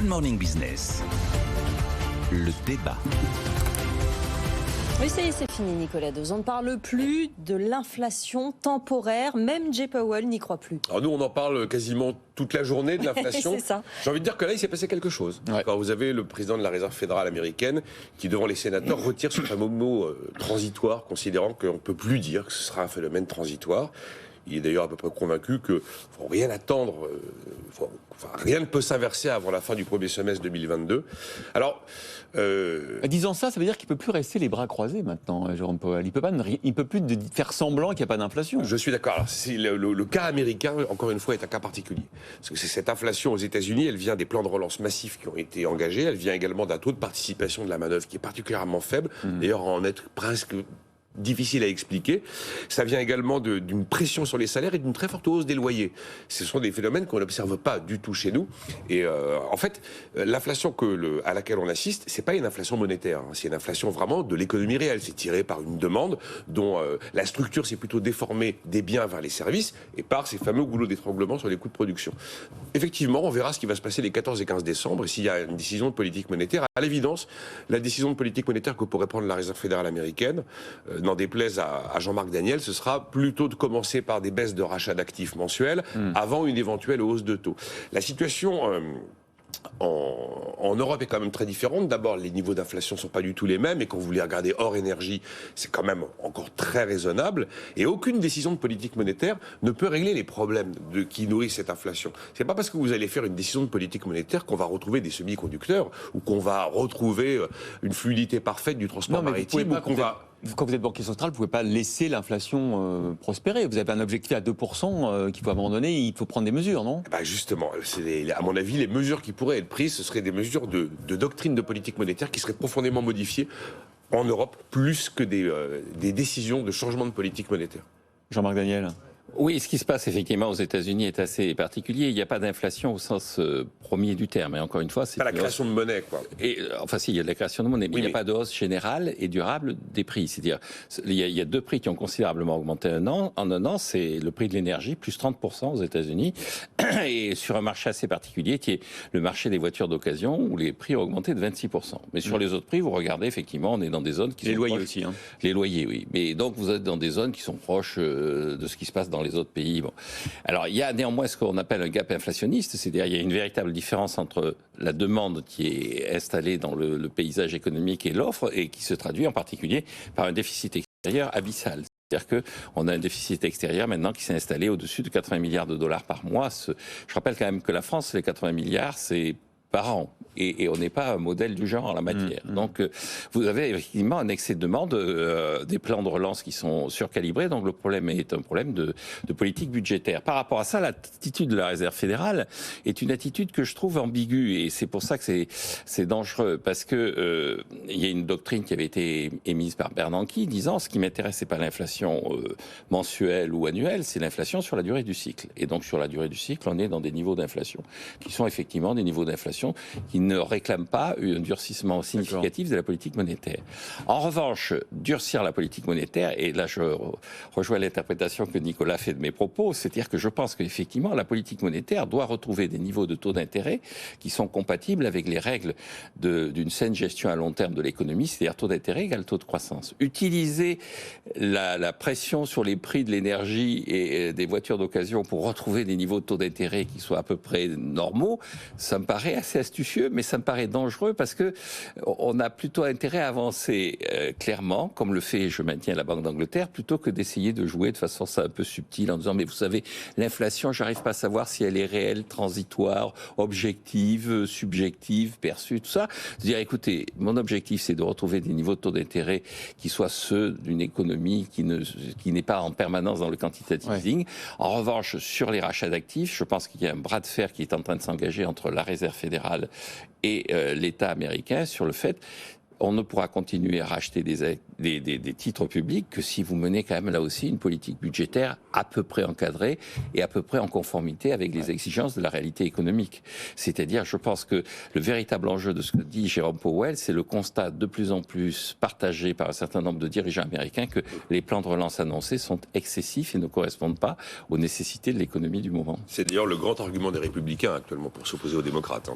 Good Morning Business. Le débat. Oui, ça y est, c'est fini, Nicolas Dose. On ne parle plus de l'inflation temporaire. Même Jay Powell n'y croit plus. Alors nous, on en parle quasiment toute la journée de l'inflation. C'est ça. J'ai envie de dire que là, il s'est passé quelque chose. Ouais. Quand vous avez le président de la Réserve fédérale américaine qui, devant les sénateurs, retire ce fameux mot transitoire, considérant qu'on ne peut plus dire que ce sera un phénomène transitoire. Il est d'ailleurs à peu près convaincu qu'il ne faut rien attendre, rien ne peut s'inverser avant la fin du premier semestre 2022. Alors, disant ça, ça veut dire qu'il ne peut plus rester les bras croisés maintenant, Jérôme Powell. Il ne peut plus faire semblant qu'il n'y a pas d'inflation. je suis d'accord. Alors, le cas américain, encore une fois, est un cas particulier. Parce que cette inflation aux États-Unis, elle vient des plans de relance massifs qui ont été engagés. Elle vient également d'un taux de participation de la manœuvre qui est particulièrement faible. D'ailleurs, en être presque difficile à expliquer. Ça vient également d'une pression sur les salaires et d'une très forte hausse des loyers. Ce sont des phénomènes qu'on n'observe pas du tout chez nous. Et en fait, l'inflation à laquelle on assiste, c'est pas une inflation monétaire. C'est une inflation vraiment de l'économie réelle. C'est tiré par une demande dont la structure s'est plutôt déformée des biens vers les services et par ces fameux goulots d'étranglement sur les coûts de production. Effectivement, on verra ce qui va se passer les 14 et 15 décembre et s'il y a une décision de politique monétaire. À l'évidence, la décision de politique monétaire que pourrait prendre la Réserve fédérale américaine, n'en déplaise à Jean-Marc Daniel, ce sera plutôt de commencer par des baisses de rachat d'actifs mensuels avant une éventuelle hausse de taux. La situation en Europe est quand même très différente. D'abord, les niveaux d'inflation ne sont pas du tout les mêmes et quand vous les regardez hors énergie, c'est quand même encore très raisonnable. Et aucune décision de politique monétaire ne peut régler les problèmes qui nourrissent cette inflation. C'est pas parce que vous allez faire une décision de politique monétaire qu'on va retrouver des semi-conducteurs ou qu'on va retrouver une fluidité parfaite du transport maritime ou qu'on va... Quand vous êtes banquier central, vous ne pouvez pas laisser l'inflation prospérer. Vous avez un objectif à 2% qu'il faut abandonner, il faut prendre des mesures, non ? Justement, à mon avis, les mesures qui pourraient être prises, ce seraient des mesures de doctrine de politique monétaire qui seraient profondément modifiées en Europe, plus que des décisions de changement de politique monétaire. Jean-Marc Daniel ? Oui, ce qui se passe effectivement aux États-Unis est assez particulier. Il n'y a pas d'inflation au sens premier du terme. Et encore une fois, c'est pas la création de monnaie, quoi. Et enfin, si, il y a de la création de monnaie, mais il n'y a pas de hausse générale et durable des prix. C'est-à-dire, il y a deux prix qui ont considérablement augmenté en un an. C'est le prix de l'énergie, plus 30% aux États-Unis, et sur un marché assez particulier qui est le marché des voitures d'occasion, où les prix ont augmenté de 26%. Mais sur les autres prix, vous regardez, effectivement, on est dans des zones qui sont loyers proches. aussi. Hein. Les loyers, oui. Mais donc, vous êtes dans des zones qui sont proches de ce qui se passe dans les autres pays. Bon. Alors, il y a néanmoins ce qu'on appelle un gap inflationniste, c'est-à-dire il y a une véritable différence entre la demande qui est installée dans le paysage économique et l'offre, et qui se traduit en particulier par un déficit extérieur abyssal. C'est-à-dire qu'on a un déficit extérieur maintenant qui s'est installé au-dessus de 80 milliards de dollars par mois. Je rappelle quand même que la France, les 80 milliards, c'est par an. Et on n'est pas un modèle du genre en la matière. Donc, vous avez effectivement un excès de demande, des plans de relance qui sont surcalibrés. Donc, le problème est un problème de politique budgétaire. Par rapport à ça, l'attitude de la Réserve fédérale est une attitude que je trouve ambiguë. Et c'est pour ça que c'est dangereux. Parce que il y a une doctrine qui avait été émise par Bernanke disant ce qui m'intéresse, c'est pas l'inflation mensuelle ou annuelle, c'est l'inflation sur la durée du cycle. Et donc, sur la durée du cycle, on est dans des niveaux d'inflation qui sont effectivement des niveaux d'inflation qui ne réclament pas un durcissement significatif de la politique monétaire. En revanche, durcir la politique monétaire, et là je rejoins l'interprétation que Nicolas fait de mes propos, c'est-à-dire que je pense qu'effectivement la politique monétaire doit retrouver des niveaux de taux d'intérêt qui sont compatibles avec les règles d'une saine gestion à long terme de l'économie, c'est-à-dire taux d'intérêt égale taux de croissance. Utiliser la pression sur les prix de l'énergie et des voitures d'occasion pour retrouver des niveaux de taux d'intérêt qui soient à peu près normaux, ça me paraît assez astucieux, mais ça me paraît dangereux parce que on a plutôt intérêt à avancer clairement, comme le fait, je maintiens, la Banque d'Angleterre, plutôt que d'essayer de jouer de façon un peu subtile en disant mais vous savez, l'inflation, j'arrive pas à savoir si elle est réelle, transitoire, objective, subjective, perçue, tout ça. Dire écoutez, mon objectif c'est de retrouver des niveaux de taux d'intérêt qui soient ceux d'une économie qui n'est pas en permanence dans le quantitative easing. En revanche, sur les rachats d'actifs, je pense qu'il y a un bras de fer qui est en train de s'engager entre la Réserve fédérale et l'État américain sur le fait on ne pourra continuer à racheter des titres publics que si vous menez quand même là aussi une politique budgétaire à peu près encadrée et à peu près en conformité avec les exigences de la réalité économique. C'est-à-dire, je pense que le véritable enjeu de ce que dit Jérôme Powell, c'est le constat de plus en plus partagé par un certain nombre de dirigeants américains que les plans de relance annoncés sont excessifs et ne correspondent pas aux nécessités de l'économie du moment. C'est d'ailleurs le grand argument des Républicains actuellement pour s'opposer aux démocrates.